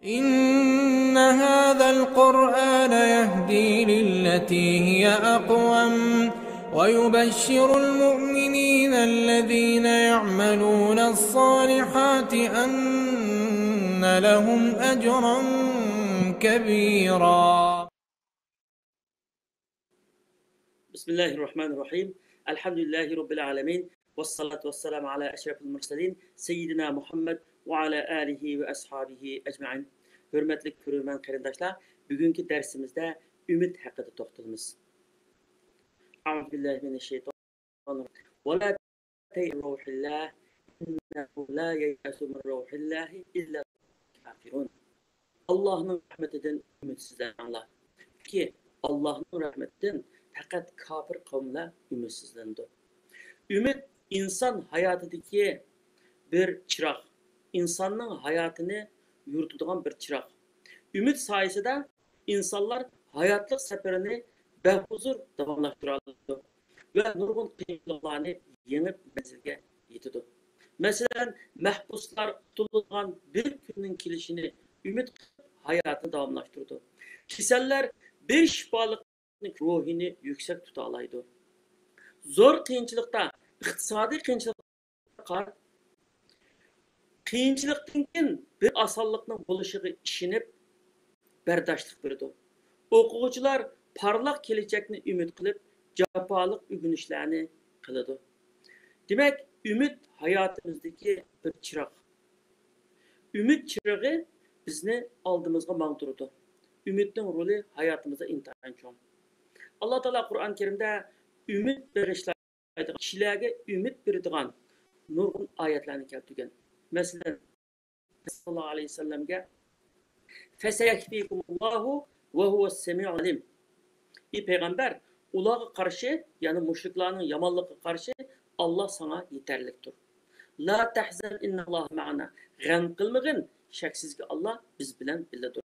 إن هذا القرآن يهدي للتي هي أقوم ويبشر المؤمنين الذين يعملون الصالحات أن لهم أجرا كبيرا. بسم الله الرحمن الرحيم. الحمد لله رب العالمين والصلاة والسلام على أشرف المرسلين سيدنا محمد وعلى آله ve ashabihi ecmaîn. Hürmetli görürmen qarindaşlar, bugünkü dersimizde ümit hakkında toxtalımız. Euzubillahimineşşeytanirracim. Ve la teyru ruhillah innehu la yeyasu min ruhillahi illa kafirun. Allah'ın rahmetinden ümitsizlenenler ki Allah'ın rahmetinden fakat kafir kavimler ümitsizlendi. Ümit insan hayatındaki bir çırak. İnsanın hayatını yürütüdüğün bir çırak. Ümit sayesinde insanlar hayatlık seferini behuzur davamlaştırıldı ve nurgun kıyımlıklarını yenip menzilge yetidi. Mesela mahpuslar tutulduğun bir günün kilişini ümit hayatını davamlaştırdı. Kiseller bir şifalık ruhini yüksek tutalaydı. Zor kıyınçılıkta, iktisadi kıyınçılıkta kıyınçılıktan bir asallıkның buluşuğu işinip berdaşlık verdi. Okuyucular parlak gelecekni ümit kılıp japalık ügünüşlerini kılıdı. Demek ümit hayatımızdaki bir çırak. Ümit çırağı bizni aldığımızga mağdurdu. Ümitnin rolü hayatımıza intayin çoğun. Allah Teala Kur'an-ı Kerim'de ümit berişlaydı. Kişilerge ümit berdiğen nurgun ayetlerini keltügen. Mesela sallallahu aleyhi ve sellem'ge feseyekfikumullahu ve huves-semi'ul alim. Bir peygamber ulağa karşı yani müşriklerin yamanlığı karşı Allah sana yeterliktir. La tahzan innallah ma'ana. Gam kılmagın şeksiz ki Allah biz bilen billedir.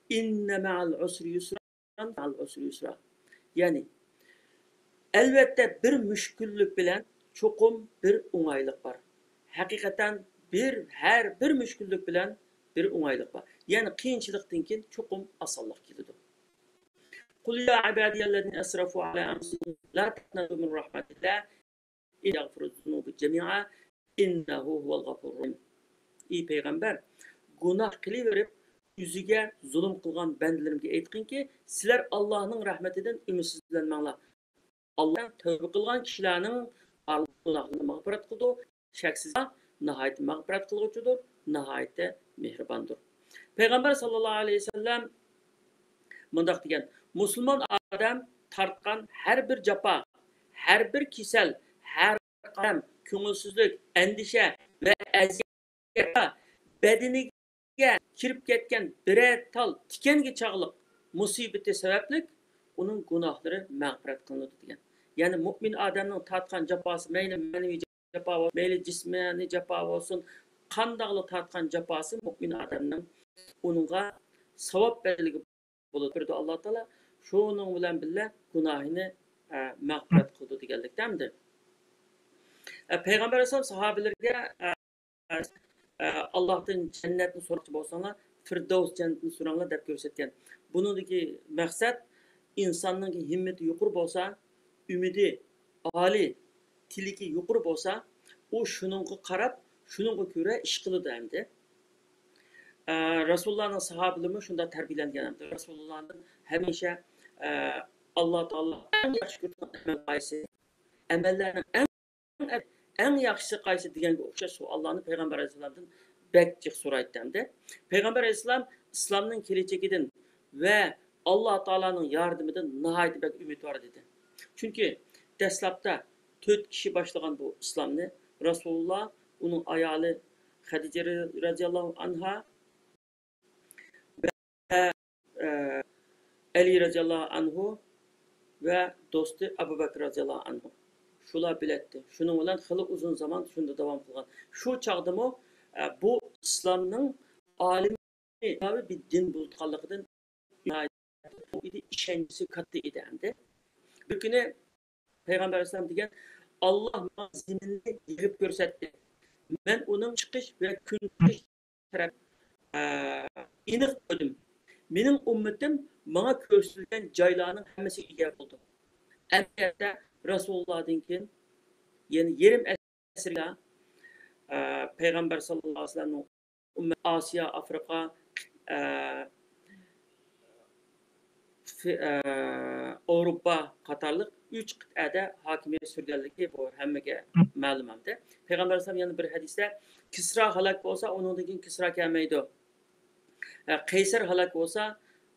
İnne ma'al usri yusra ma'al usri yusra. Yani elbette bir müşküllük bilen çokum bir uğaylık var. Hakikaten her bir müşküllük bilen bir uğaylık var. Yani kıyınçılıktan kin çokum asallık gelidir. Kul ya ibadiyellezine esrafu ala anfusihim la taqnatu min rahmetillah yaghfiru zunubu cemi'a innehu huvel gafurur rahim. Ey peygamber, günah kılıverip yüzüge zulüm kılgan bendilerimge aytqin ki sizler Allah'ın rahmetinden ümitsizlenmanglar. Allah tövbe kılgan kişilerinin Allah'ını mağfiret kıldı. Şeksiz nihayet mağfiret kılgıcıdır, nihayet de mehribandır. Peygamber sallallahu aleyhi ve sellem mındaq degan, Müslüman adam tartqan her bir japa, her bir kisel, her qam, ko'ngilsizlik, endişe ve eziyet bedeniga kirib ketgan birer tal tikanga chog'liq musibati sababli uning gunohlari mag'firat qilinadi degan. Yani mümin adamning tartqan japosi, mayli ma'naviy jafo, mayli jismoniy jafo bo'lsin, qandaqli tartqan jafosi mümin adamning uningga savob beriligi bo'ladi. Alloh taolo şunun bilan birga gunohini mag'firat qildi deganlikdandir. Peygamber Aleyhisselam sahabelerge Allah'tan cennetini soruqçı bolsanlar, Firdevs cennetini so'ranglar deb ko'rsatgan. Buningdagi maqsad insonning himmati yuqori bo'lsa, umidi oliy, tiliki yuqori bo'lsa, u shuningga qarab, shuningga ko'ra ish qiladi endi. Rasulullahning sahobalari shunda tarbiyalangan. Rasulullahning hamisha Alloh taolo eng yaxshi ko'rgan amallarning en yaxşısı qaysi deganga o'xshash Allohning Peygamber Aleyhisselam'dan bekçik so'raydi. Peygamber Aleyhisselam İslam'ның kelajagidan ve Allah Teala'nın yardımıdan nihoyat bek ümit var dedi. Çünkü dastlabda 4 kişi başlagan bu İslam'ni Rasulullah, onun ayali Hadice radhiyallahu anha ve Ali radhiyallahu anhu ve dostu Abu Bakr radhiyallahu anhu. Şular biletti. Şunun bilan xili uzun zaman şunda devam kılgan. Şu çağdımı bu İslam'ның alimi bir din bulutkanlıktan işencisi kattı idi. Bir günü Peygamber Aleyhisselam degan Allah ziminni yig'ib ko'rsatdi. Men uning chiqish va kun chiqish taraf aniq ko'rdim. Mening ummatim menga ko'rsatilgan joylarning hammasiga ega bo'ldi. Albatta Rasulullohdan keyin yani yarim asrga payg'ambar sallallohu alayhi vasallamning Osiyo, Afrika, Avrupa qatorliq 3 qit'ada hokimiyat surganligi bu hammaga ma'lum hamda. Payg'ambar alayhisalom yana bir hadisda Kisra halok bo'lsa, undan keyin Kisra kelmaydi. Qaysar halok bo'lsa,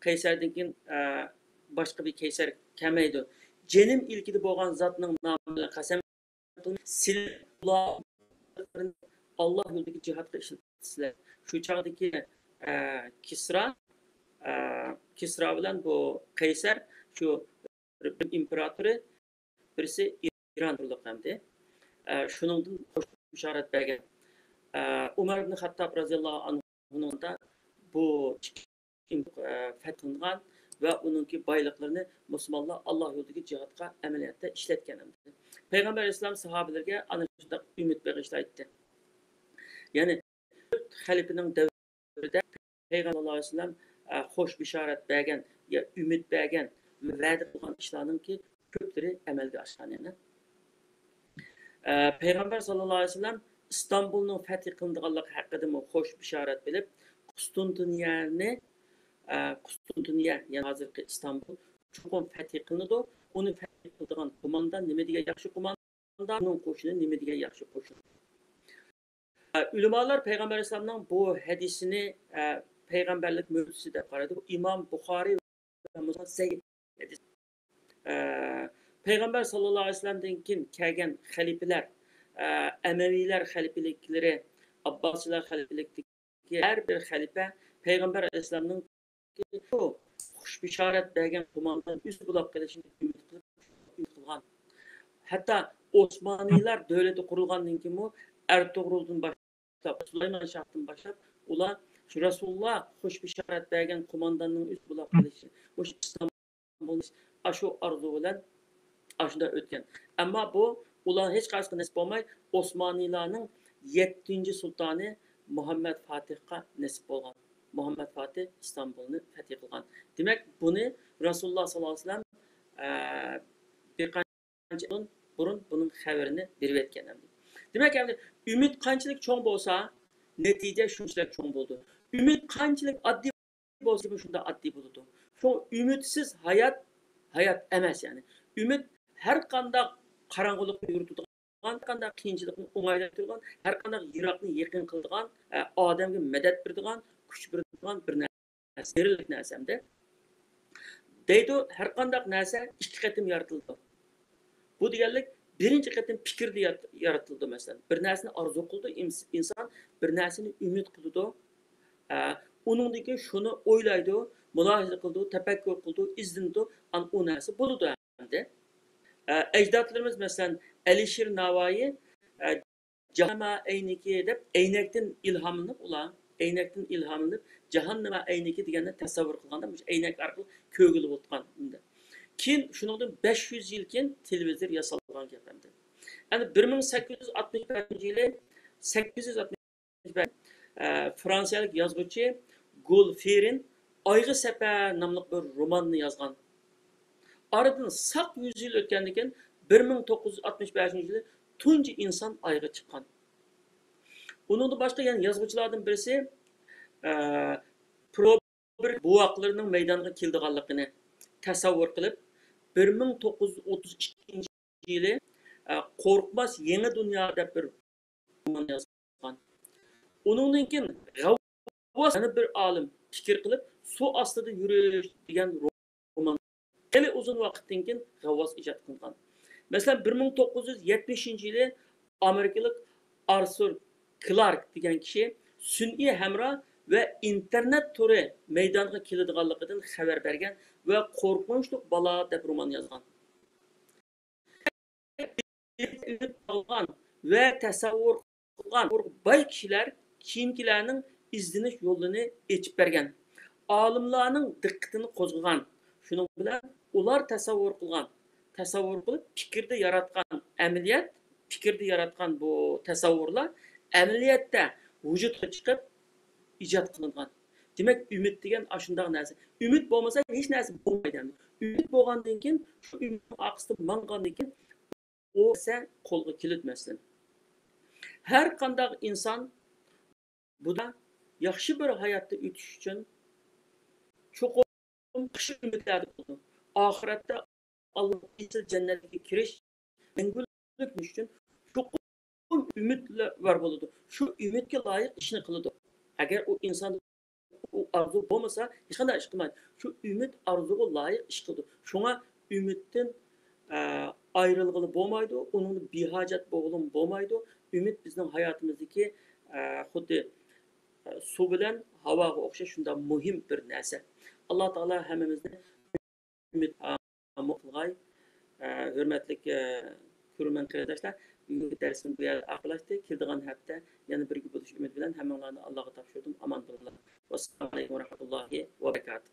Qaysardan keyin boshqa bir Qaysar kelmaydi. Jenim ilkida bo'lgan zotning nomi bilan qasam qilib, sizlar Allah yo'lidagi jihatga ishlatsizlar. Shu chog'dagi Kisra bilan bu Qaysar shu imperatori birisi İran turliq hamdi. Shuningdan bishorat bergan. Umar ibn Xattob roziyallohu anhuning da bu fath qilingan va uningki boyliqlarini musulmonlar Alloh yo'lidagi jihatga amaliyotda ishlatgan hamdi. Payg'ambar alayhisalom sahobalarga ana shunday umid bag'ishlaydi. Ya'ni xalifaning davrida Payg'ambar sallallohu alayhi vasallam xo'sh bishorat bergan ya umid bergan va va'da qilgan ishlarningki ko'plari amalga oshgan yana. Payg'ambar sallallohu alayhi vasallam İstanbulning fath qilinganligi haqida xo'sh bishorat bilib, Qustantiniya yani hozirgi İstanbul chuqur fath qilinadi. Uni fath qilgan qo'mondan nima degan yaxshi qo'mondan, uning qo'shini nima degan yaxshi qo'shin. Ulamolar Payg'ambar alayhisolamning bu hadisini payg'ambarlik mo'jizasi deb qaradi. İmam Buxoriy va Muslim Sayyid hadis. Payg'ambar sallallohu alayhi vasallamdan keyin kelgan xalifalar, Əməvilər xəlifəlikləri, Abbasilər xəlifəlikləri hər bir xəlifə Payg'ambar alayhisolamning xush bishorat bergan qo'mondan üst bulab qilishini umid qilgan. Hatto Osmoniylar davlati qurilgandan keyin Ertuğrul'dan boshlab, Sulaymon Shohdan boshlab ular shu Rasululloh xush bishorat bergan qo'mondanning üst bulab qilishi, o'sha İstanbul shu orzu bilan shunda o'tgan. Ammo bu ular hech qanday nasib bo'lmay Osmoniylarning 7-sultoni Muhammad Fatihga nasib bo'lgan. Muhammad Fatih İstanbulni fath qilgan. Demak, buni Rasululloh sollallohu alayhi vasallam bir qancha burun buning xabarini berib o'tgan. Demak, endi umid qanchalik cho'ng bo'lsa, natija shunchalik cho'ng bo'ldi. Umid qanchalik oddiy bo'lsa, shunda oddiy bo'ladi. Shu umidsiz hayot emas yani. Umid har qanday qarang'ulikni yuritadigan, har qanday qiyinchilikni o'ng'aylashtiradigan, har qanday yiroqni yaqin qiladigan, odamga madad beradigan, kuch beradigan bir narsa, serilik narsamda. Deydi, har qanday narsa ikki qatim yaratildi. Bu deganlik birinchi qatim fikrda yaratildi masalan. Bir narsani orzu qildi inson, bir narsani umid qildi. Uningdan keyin shuni o'ylaydi, mulohaza qildi, tafakkur qildi, izlandi, u narsa bo'ladi hamda. Ecdatlarımız mesela Alisher Navoiy Cahannama Eyniki deb eynekten ilhamlanıp ulan eynekten ilhamlanıp Cahannama Eyniki deganni tasavvur qilganda bu eynek orqali ko'gilib o'tgan unda. Keyin shuningdan 500 yil keyin televizor yasalgan gapimdi. Yani 1865-yili 865 Fransiyalik yozuvchi Golferin Ayg'ı Safar nomli bir romanni yozgan. Aradan saq 100 yil o'tgandan keyin 1965-yili tunji inson Ayga chiqqan. Uningdan boshqa yana yozuvchilardan birisi Probir buvoqlarining maydonga keldiganligini tasavvur qilib 1932-yili Qo'rqmas yangi dunyo deb bir roman yozgan. Uningdan keyin G'avvos yana bir olim fikr qilib suv ostida yurish degan roman Eli uzun vaqtdan keyin G'avvos ijod qilgan. Masalan 1970-yili Amerikalik Arthur Clarke degan kishi sun'iy hamro va internet turi maydonga keladiganligidan xabar bergan va qo'rqinchli balo deb roman yozgan. Va tasavvur qilgan boy kishilar keyingilarning izlanish yo'lini ochib bergan. Olimlarning diqqatini qo'zg'agan. Shuning bilan ular tasavvur qilib fikrda yaratgan amaliyot, fikrda yaratgan bu tasavvurlar amaliyotda vujudga chiqib ijod qilingan. Demek ümit degan aşındaq narsa. Ümit bo'lmasa hech narsa bo'lmaydi. Ümit bo'lgandan keyin shu ümit aqsida mangandan keyin o esa qo'lga kelitmasdan. Har qanday inson buda yaxshi bir hayotda o'tish uchun cho'qim yaxshi umidlar bo'ldi. Oxiratda Alloh jannatga kirish mangulik uchun cho'qim umidlar var bo'ladi. Shu umidga loyiq ishni qiladi. Agar u inson u arzu bo'lmasa hech qanday ish qilmaydi. Shu umid arzuga loyiq ish qildi. Shunga umiddan ayrılgılı bo'lmaydi, onun bihajat bo'g'lim bo'lmaydi. Umid bizning hayotimizdagi xuddi suv bilan havoga o'xshash shunda muhim bir narsa. Alloh taolo hammamizni umid qilg'ay. Hurmatli ko'rman qarindoshlar, bugungi darsimiz bu yerda oxirlashdi. Keldigan hafta yana birga bo'lish umid bilan hammalarni Allohga topshirdim. Omon bo'linglar. Assalomu alaykum va rahmatullohi va barakatuh.